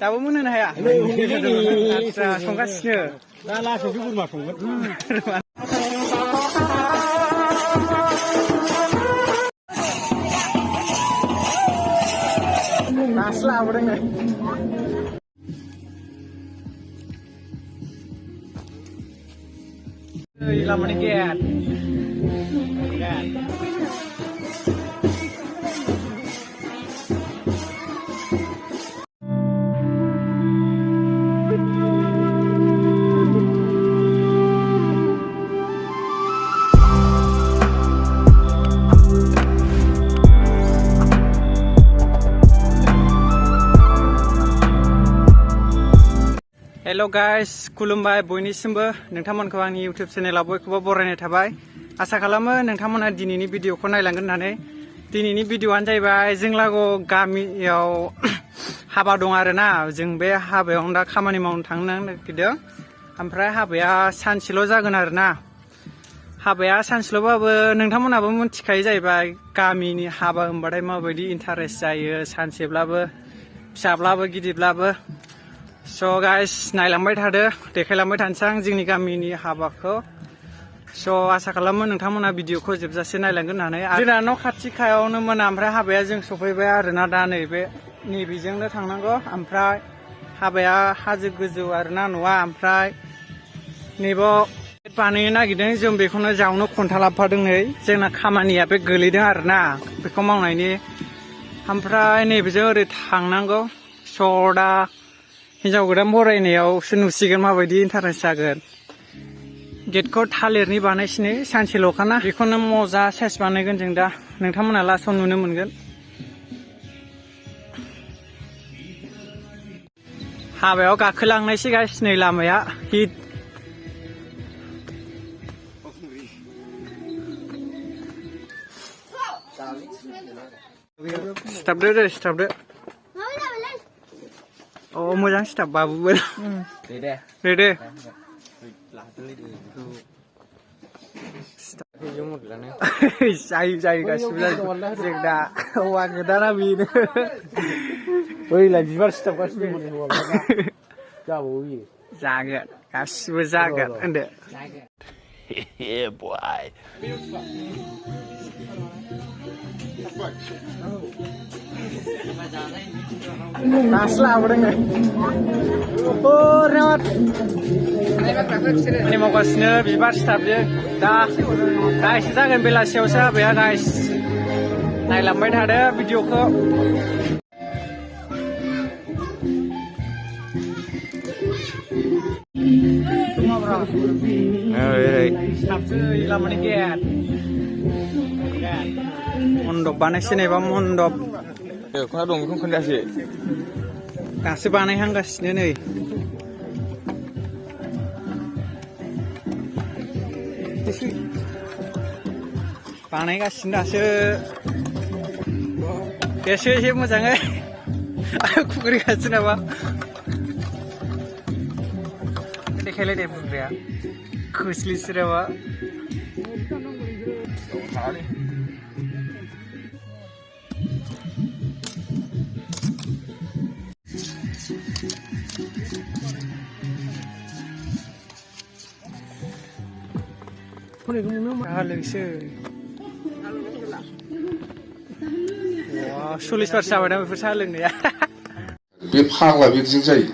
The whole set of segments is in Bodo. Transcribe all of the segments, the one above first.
दाबो मोनहोनो हाया आदसा संगासिनो दा लासैसो बोरमा संगोन दासो लाबोदों नै लामानि गेट हेलो गाइस खुलुमबाय बयनिसिमबो नोंथांमोनखौ आंनि इउटिउब चेनेलाव बयखौबो बरायनाय थाबाय आसा खालामो नोंथांमोना दिनैनि भिडिअखौ नायलांगोन होननानै दिनैनि भिडिअआनो जाहैबाय जों लागो गामियाव हाबा दं आरोना जों बे हाबायाव दा खामानि मावनो थांनो नागिरदों ओमफ्राय हाबाया सानसेल' जागोन आरोना हाबाया सानसेल'बाबो नोंथांमोनाबो मिथिखायो जाहैबाय गामिनि हाबा होनबाथाय माबायदि इन्टारेस्ट जायो सानसेब्लाबो फिसाब्लाबो गिदिरब्लाबो स' गाइस नायलांबाय थादो देखायलांबाय थानोसै आं जोंनि गामिनि हाबाखौ स' आसा खालामो नोंथांमोना भिडिअखौ जोबजासे नायलांगोन होननानै जोंना न' खाथि खायावनोमोन ओमफ्राय हाबाया जों सफैबाय आरोना दा नैबेजोंनो थांनांगौ ओमफ्राय हाबाया हाजो गोजौ आरोना न'आ ओमफ्राय नैबाव बानायनो नागिरदों जों बेखौनो जावनो खन्था लाबोफादों नै जोंना खामानिया बे गोलैदों आरोना बेखौ मावनायनि ओमफ्राय नैबेजों ओरै थांनांगौ स' दा हिन्जाव गोदान बरायनायावसो नुसिगोन माबायदि इन्टारेस्ट जागोन गेटखौ थालिरनि बानायसिनै सानसेल'खाना बेखौनो मजा साइज बानायगोन जों दा नोंथांमोना लास्टआव नुनो मोनगोन हाबायाव गाखोलांनायसै गाइस नै लामाया हिट सिथाबदो दे सिथाबदो अ मोजां सिथाब बाबुबो दे जायो गासिबो जों दा हौवा गोदाना बेनो बैलाय बिबार सिथाबगासिनो जाबावो बियो जागोन गासिबो जागोन होनदो दासो लाबोदों नै खामानि मावगासिनो बिबार सिथाबजों दा एसे जागोन बेलासियावसो हाबाया गाइस नायलांबाय थादो भिडिअखौ सिथाबसै लामानि गेट मन्दप बानायसै नैबा मन्दप खना दं बेखौनो खोन्थासै दासो बानायहांगासिनो नै बानायगासिनो दासो एसे एसे मोजाङै खुग्रिगासिनो नामा देखायलाय दे बुंग्राया खोस्लिसो नामा लोगोसे 40 बारसो जाबाय ना बेफोर साहा लोंनाया बे फाग्ला बिदिजों जायो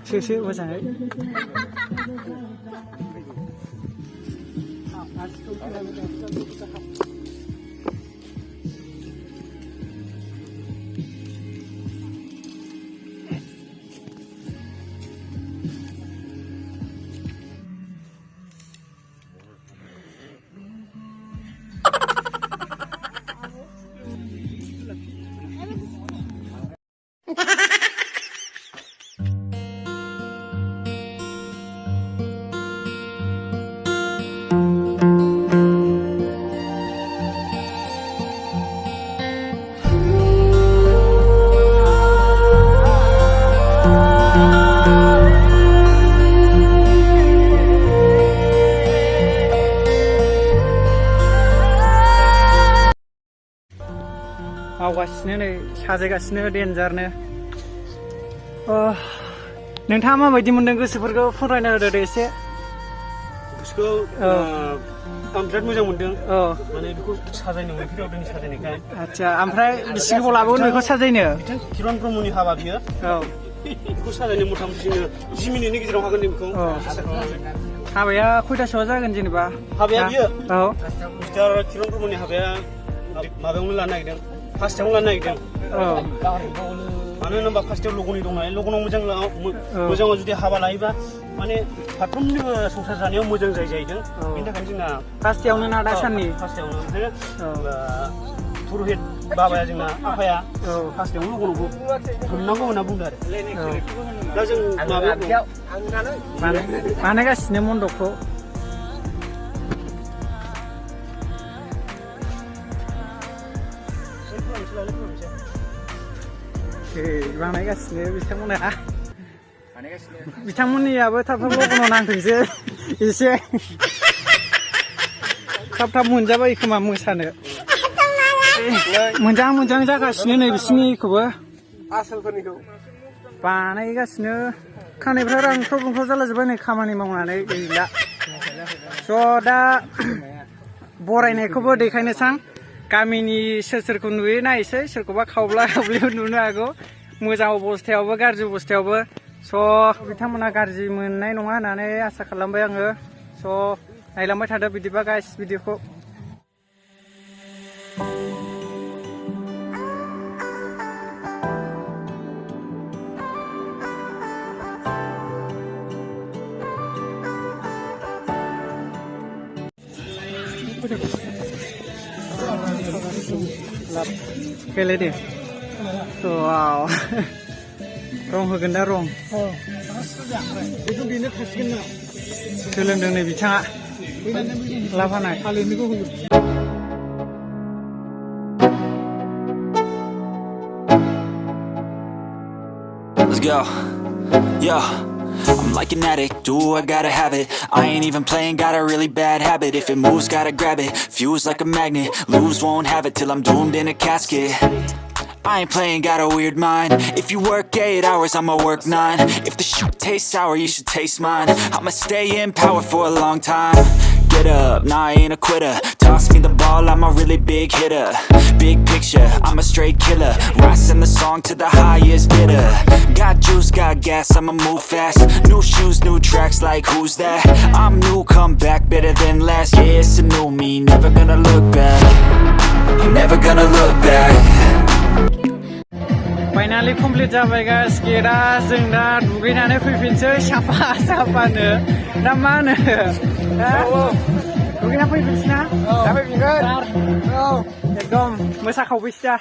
सोसो मोजाङै मावगासिनो नै साजायगासिनो देन्जारनो नोंथाङा माबायदि मोनदों गोसोफोरखौ फोरमायना होदो दे एसे गोसोखौ आं बिराद मोजां मोनदों माने बेखौ साजायनो मोनफेरावदों साजायनायखाय आच्छा ओमफ्राय बेसे गोबाव लाबोगोन बेखौ साजायनो किरन ब्रह्मनि हाबा बियो बेखौ साजायनो मथा मथि जोङो 10 मिनिटनि गेजेराव हागोन बेखौ हाबाया खयथासोआव जागोन जेनेबा हाबाया बियो मिस्टार किरन ब्रह्मनि हाबाया माबायावनो लानो नागिरदों फार्स्टआवनो लानो नागिरदों मानो होनोबा फार्स्टआव लगननि दं नालाय लगनाव मोजाङाव जुदि हाबा लायोबा माने फारफ्रोमनिबो संसार जानायाव मोजां जाहैदों बेनि थाखायनो जोंना फार्स्टआवनो ना दासाननि फार्स्टआवनो ओंखायनो पुरहित बाबाया जोंना आफाया फार्स्टआवनो लगनावबो हमनांगौ होनना बुंदों आरो दा जों माबायाव बानायगासिनो मन्दपखौ बानायगासिनो बिथांमोना बिथांमोननियाबो थाब थाब लगनाव नांथोंसै एसे थाब थाब मोनजाबाय खोमा मोसानो मोजां जागासिनो नै बिसिनिखौबो आसोलफोरनिखौ बानायगासिनो खानायफ्रा रांख्राव रुंख्राव जालाजोब्बाय नै खामानि मावनानै गैला स' दा बरायनायखौबो देखायनोसां गामिनि सोरखौ नुयो नायसै सोरखौबा खावब्ला खावब्लिबो नुनो हागौ मोजां अबस्थायावबो गाज्रि अबस्थायावबो स' बिथांमोना गाज्रि मोननाय नङा होननानै आसा खालामबाय आङो स' नायलांबाय थादो बिदिबा गाइस भिडिअखौ गेले दे वाव रं होगोन दा रं बेखौ बेनो थासिगोन ना सोलोंदों नै बिथाङा लाफानाय थालिरनिखौ होगोन Let's go. Yeah. I'm like an addict, do I gotta have it. I ain't even playing, got a really bad habit. If it moves, gotta grab it, fuse like a magnet. Lose, won't have it till I'm doomed in a casket. I ain't playing, got a weird mind. If you work 8 hours, I'ma work 9. If the shit tastes sour, you should taste mine. I'ma stay in power for a long time. Get up, nah I ain't a quitter. Toss me the ball, I'm a really big hitter. Big picture, I'm a straight killer. Rising the song to the highest bidder. Got juice, got gas, I'ma move fast. New shoes, new tracks, like who's that? I'm new, come back, better than last. Yeah, it's a new me, never gonna look back. Never gonna look back. Finally complete जाबाय गाइस गेटआ जों दा दुगैनानै फैफिनसै साफानो ना मा होनो दुगैना फैफिनसै ना दा फैफिनगोन एकदम मोसाखावबैसै दा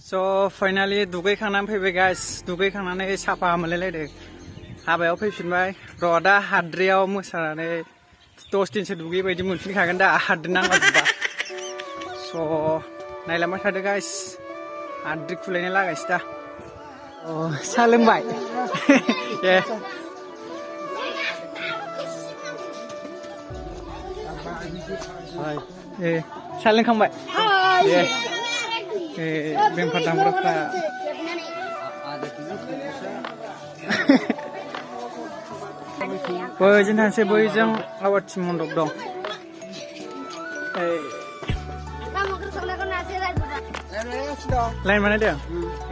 स' फाइनाली दुगैखांनानै फैबाय गाइस दुगैखांनानै साफा मोनलायलायदों हाबायाव फैफिनबाय र' दा हाद्रियाव मोसानानै 10 दिनसो दुगै बायदि मोनफिनखागोन दा हाद्रि नांलाजोबबा स' नायलांबाय थादो गाइस हाद्रि खुलायनाय लागायसै दा साहा लोंबाय साहा लोंखांबाय बेमफार दामग्राफ्रा बैजों थांसै बैजों आवाथि मन्दप दं लाइन बानायदों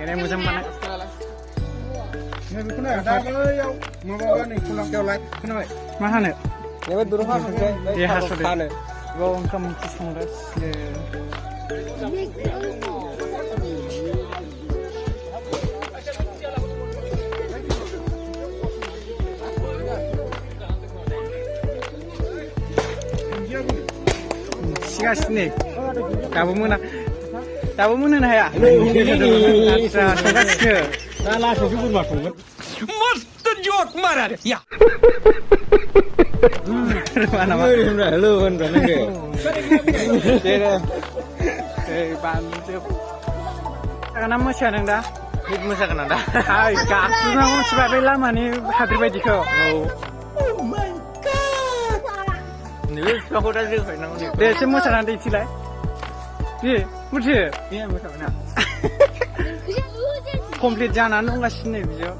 एरै मोजां बानाय मा हानो ए हास'दो बाव ओंखाम ओंख्रि संगासिनो सिगासिनो दाबो मोनहोनो हाया आदसा संगासिनो दा लासैसो बोरमा संगोन मस्त जक मारा या हेलौ होनब्रा नोङो बानलुजोब जागोन ना मोसाया नों दा हिट मोसागोन आं दा हाय गाबज्रिना मिथिबाय बे लामानि हाद्रि बायदिखौ नोङो बिफाखौ दा जोफायनांगौ दे एसे मोसानानै दिन्थिलाय दे मोथो बे मोसाबायना कमप्लिट जानानै दंगासिनो नै बिजो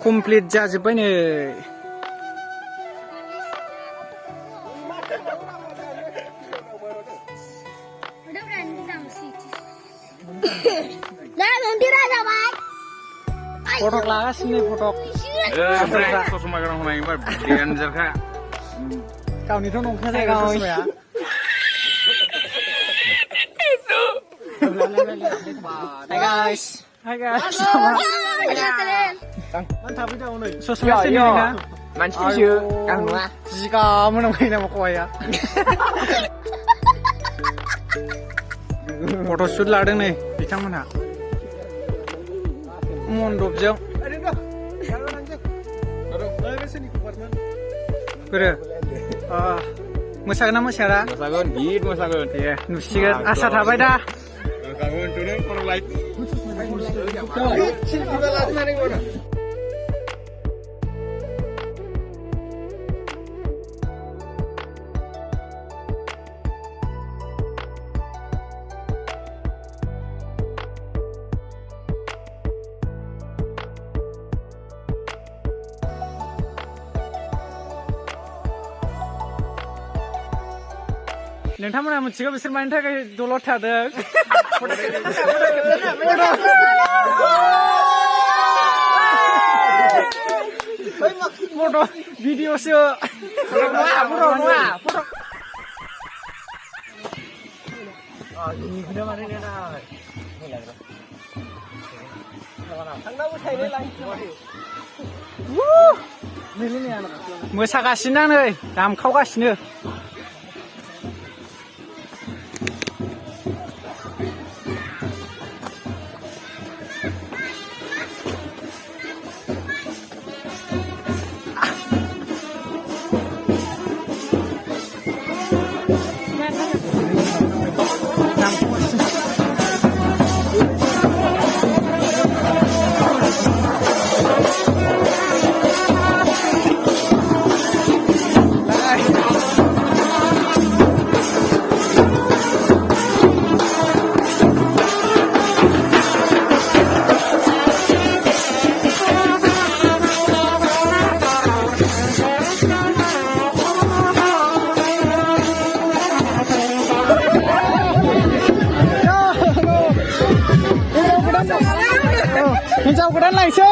कमप्लिट जाजोब्बाय नै फटक लागासिनो फटक ससमा गोनां होनाय डेन्जारखा गावनिथ' नंखा जायगा ससमाया Hi guys. Hi guys. Mantap itu ono. Sosmed sini na. मानसि फैयो आं नङा Jika menunggu nama kau ya. Photoshoot लादों नै बिथांमोनहा मन्दपजों गोरो मोसागोन ना मोसाया मोसागोन गित मोसागोन दे नुसिगोन आसा थाबाय दा गाबोन तुनों फर लाइफ नोंथांमोना मिथिगौ बिसोर मानि थाखाय दलद थादों फट' भिडिअ'सो मोसागासिनो नै दामखावगासिनो हिन्जाव गोदान लायसै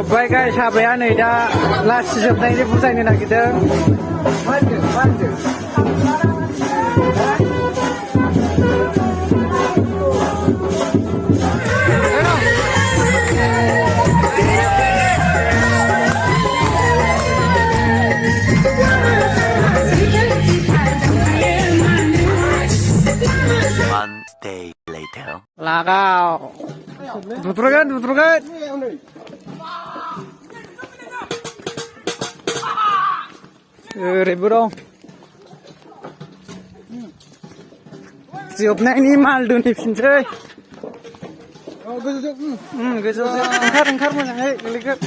जोब्बाय गाइस हाबाया नै दा लासि जोबनायनि बुजायनो नागिरदों लागाव दुद्रुगोन ओरैबो दं जोबनायनि माल दोनहैफिनसै गोजौजों ओंखार मोजाङै गोलैगोन